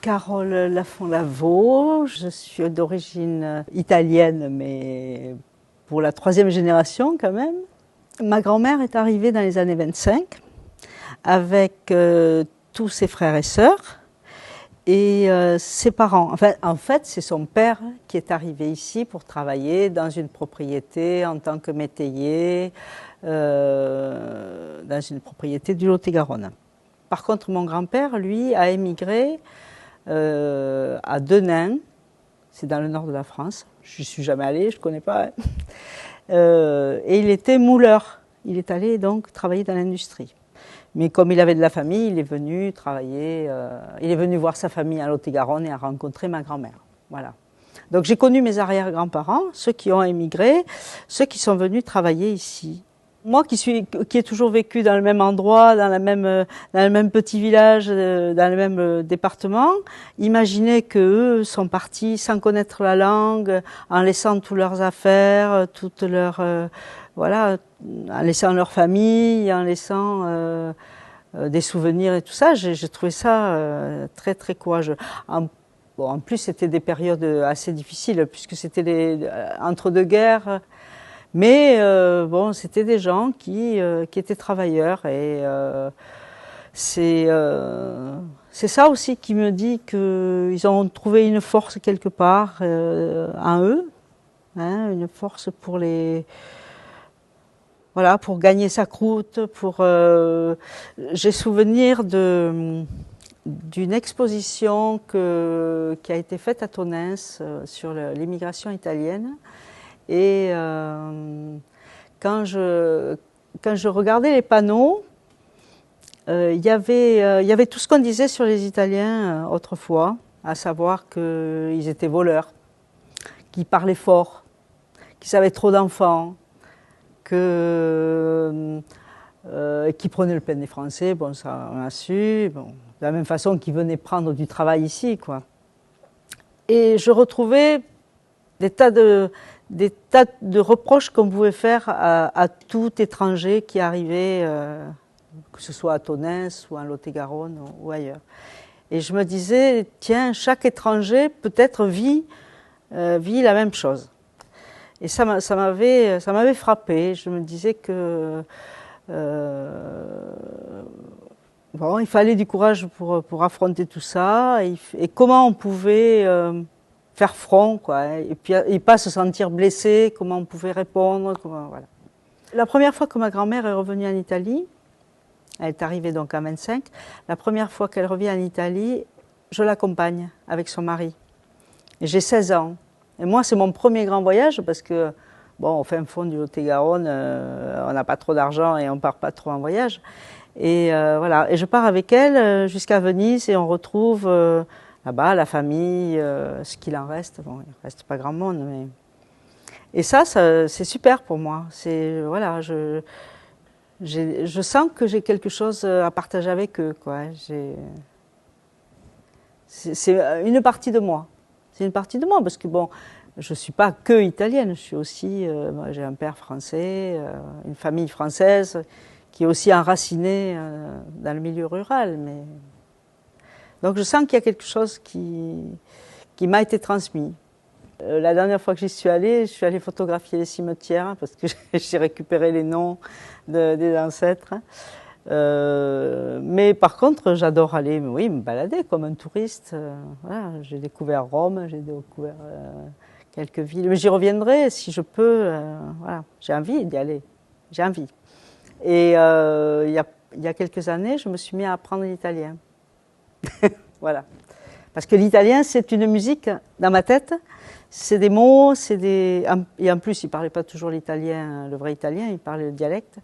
Carole Lafont-Lavaux, je suis d'origine italienne, mais pour la troisième génération quand même. Ma grand-mère est arrivée dans les années 25 avec tous ses frères et sœurs et ses parents. Enfin, en fait, c'est son père qui est arrivé ici pour travailler dans une propriété en tant que métayer, dans une propriété du Lot-et-Garonne. Par contre, mon grand-père, lui, a émigré à Denain, c'est dans le nord de la France. Je n'y suis jamais allée, je ne connais pas. Et il était mouleur. Il est allé donc travailler dans l'industrie. Mais comme il avait de la famille, il est venu travailler, il est venu voir sa famille à Lot-et-Garonne et a rencontré ma grand-mère. Voilà. Donc j'ai connu mes arrière-grands-parents, ceux qui ont émigré, ceux qui sont venus travailler ici. Moi qui ai toujours vécu dans le même endroit, dans le même petit village, dans le même département, imaginez qu'eux sont partis sans connaître la langue, en laissant toutes leurs affaires, toutes leurs, voilà, en laissant leur famille, en laissant des souvenirs et tout ça. J'ai trouvé ça très très courageux. Bon, en plus, c'était des périodes assez difficiles puisque c'était entre deux guerres. Mais bon, c'était des gens qui étaient travailleurs et c'est ça aussi qui me dit qu'ils ont trouvé une force quelque part en eux, hein, une force pour voilà, pour gagner sa croûte. J'ai souvenir d'une exposition qui a été faite à Tonneins sur l'immigration italienne. Et quand je regardais les panneaux, il y avait tout ce qu'on disait sur les Italiens autrefois, à savoir qu'ils étaient voleurs, qu'ils parlaient fort, qu'ils avaient trop d'enfants, qu'ils prenaient le pain des Français. Bon, ça on a su. Bon, de la même façon qu'ils venaient prendre du travail ici, quoi. Et je retrouvais des tas de reproches qu'on pouvait faire à tout étranger qui arrivait, que ce soit à Tonneins ou à Lot-et-Garonne ou ailleurs. Et je me disais, tiens, chaque étranger peut-être vit la même chose. Et ça m'avait frappé. Je me disais que bon, il fallait du courage pour affronter tout ça et comment on pouvait faire front, quoi, et puis et pas se sentir blessé, comment on pouvait répondre, voilà. La première fois que ma grand-mère est revenue en Italie, elle est arrivée donc en 25, la première fois qu'elle revient en Italie, je l'accompagne avec son mari. Et j'ai 16 ans. Et moi, c'est mon premier grand voyage parce que, bon, au fin fond du Lot-et-Garonne, on n'a pas trop d'argent et on part pas trop en voyage. Et voilà, et je pars avec elle jusqu'à Venise et on retrouve là-bas la famille, ce qu'il en reste. Bon, il reste pas grand monde, mais et ça c'est super pour moi. C'est voilà, je sens que j'ai quelque chose à partager avec eux, quoi. C'est une partie de moi. C'est une partie de moi parce que bon, je suis pas que italienne. Je suis aussi, moi, j'ai un père français, une famille française qui est aussi enracinée dans le milieu rural. Mais donc je sens qu'il y a quelque chose qui m'a été transmis. La dernière fois que j'y suis allée photographier les cimetières parce que j'ai récupéré les noms des ancêtres. Mais par contre, j'adore aller, oui, me balader comme un touriste. Voilà, j'ai découvert Rome, j'ai découvert quelques villes. Mais j'y reviendrai si je peux. Voilà, j'ai envie d'y aller. J'ai envie. Et il y a quelques années, je me suis mis à apprendre l'italien. Voilà. Parce que l'italien, c'est une musique dans ma tête. C'est des mots, et en plus, il ne parlait pas toujours l'italien, le vrai italien, il parlait le dialecte.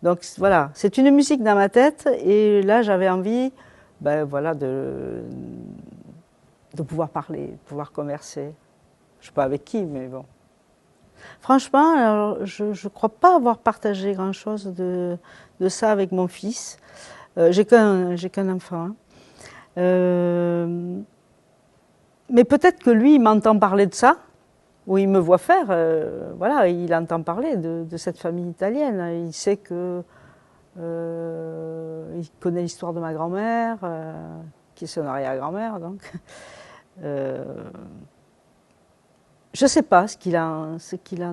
Donc voilà, c'est une musique dans ma tête. Et là, j'avais envie, ben, voilà, de pouvoir parler, de pouvoir converser. Je ne sais pas avec qui, mais bon. Franchement, alors, je ne crois pas avoir partagé grand-chose de ça avec mon fils. J'ai qu'un enfant. Hein. Mais peut-être que lui, il m'entend parler de ça, ou il me voit faire. Voilà, il entend parler de cette famille italienne. Il sait que il connaît l'histoire de ma grand-mère. qui est son arrière-grand-mère. Donc, je ne sais pas ce qu'il en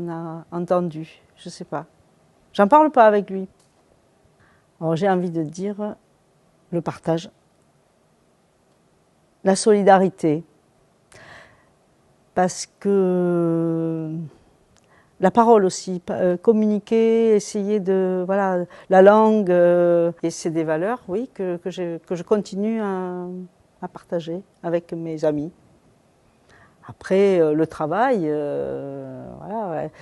a entendu. Je ne sais pas. J'en parle pas avec lui. Alors j'ai envie de dire le partage, la solidarité, parce que la parole aussi, communiquer, essayer de, voilà, la langue, et c'est des valeurs, oui, que je continue à partager avec mes amis. Après, le travail, voilà, ouais,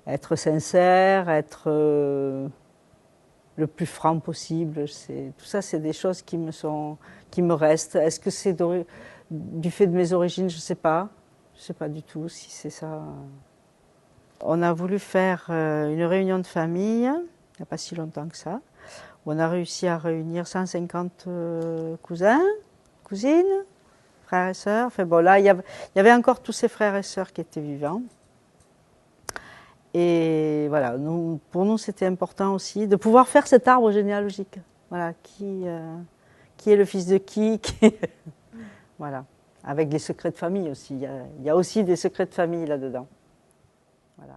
être sincère, être le plus franc possible, tout ça, c'est des choses qui me restent. Est-ce que c'est du fait de mes origines? Je ne sais pas du tout si c'est ça. On a voulu faire une réunion de famille, il n'y a pas si longtemps que ça, où on a réussi à réunir 150 cousins, cousines, frères et sœurs. Enfin bon, là, il y avait encore tous ces frères et sœurs qui étaient vivants. Et voilà, pour nous, c'était important aussi de pouvoir faire cet arbre généalogique. Voilà, qui est le fils de qui voilà, avec les secrets de famille aussi. Il y a aussi des secrets de famille là-dedans. Voilà.